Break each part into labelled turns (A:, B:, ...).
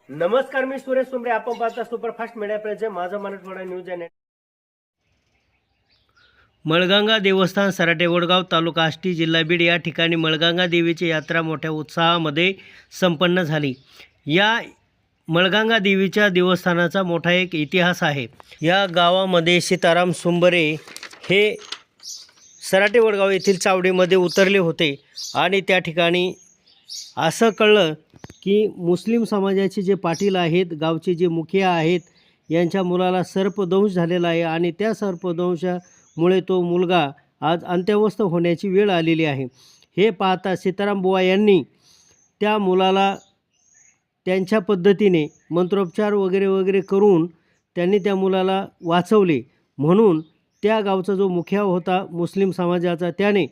A: नमस्कार, मी सुरेश सुंबरे. आपण पाहता सुपरफास्ट मीडिया प्रेझेंट माझा मराठवाडा न्यूज चॅनल. मळगंगा देवस्थान सराटे वडगाव तालुका आष्टी जिल्हा बीड या ठिकाणी मळगंगा देवीची यात्रा मोठ्या उत्साहामध्ये संपन्न झाली. या मळगंगा देवीच्या देवस्थानाचा मोठा एक इतिहास आहे. या गावामध्ये सीताराम सुंबरे हे सराटे वडगाव येथील चावडीमध्ये उतरले होते आणि त्या ठिकाणी असं कळलं की मुस्लिम समाजाचे जे पाटील आहेत, गावचे जे मुखिया आहेत, यांच्या मुलाला सर्पदंश झालेला आहे आणि त्या सर्पदंशामुळे तो मुलगा आज अंत्यवस्थ होण्याची वेळ आलेली आहे. हे पाहता सीताराम बुवा यांनी त्या मुलाला त्यांच्या पद्धतीने मंत्रोपचार वगैरे वगैरे करून त्यांनी त्या मुलाला वाचवले. म्हणून त्या गावचा जो मुखिया होता मुस्लिम समाजाचा, त्याने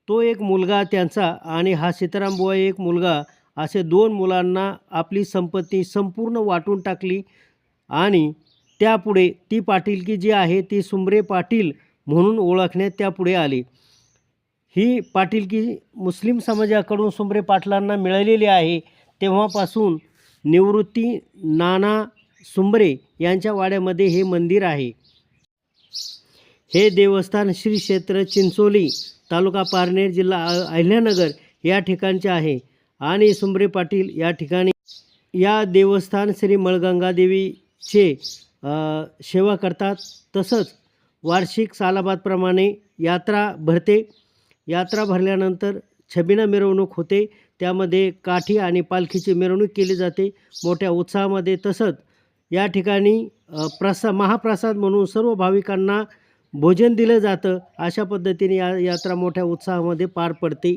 A: तो एक मुलगा त्यांचा आणि हा सीताराम बुवा एक मुलगा असे दोन मुलांना आपली संपत्ती संपूर्ण वाटून टाकली आणि त्यापुढे ती पाटीलकी जी आहे ती सुंबरे पाटील म्हणून ओळखण्यात त्यापुढे आली. ही पाटीलकी मुस्लिम समाजाकडून सुंबरे पाटलांना मिळालेली आहे. तेव्हापासून निवृत्ती नाना सुंबरे यांच्या वाड्यामध्ये हे मंदिर आहे. हे देवस्थान श्री क्षेत्र चिंचोली, तालुका पारनेर, जिल्हा अहिल्यानगर या ठिकाणचे आहे आणि सुंबरे पाटील या ठिकाणी या देवस्थान श्री मळगंगा देवीचे सेवा करतात. तसंच वार्षिक सालाबादप्रमाणे यात्रा भरते. यात्रा भरल्यानंतर छबिना मिरवणूक होते. त्यामध्ये काठी आणि पालखीची मिरवणूक केली जाते मोठ्या उत्साहामध्ये. तसंच या ठिकाणी महाप्रसाद म्हणून सर्व भाविकांना भोजन दिलं जातं. अशा पद्धतीने यात्रा मोठ्या उत्साहामध्ये पार पडते.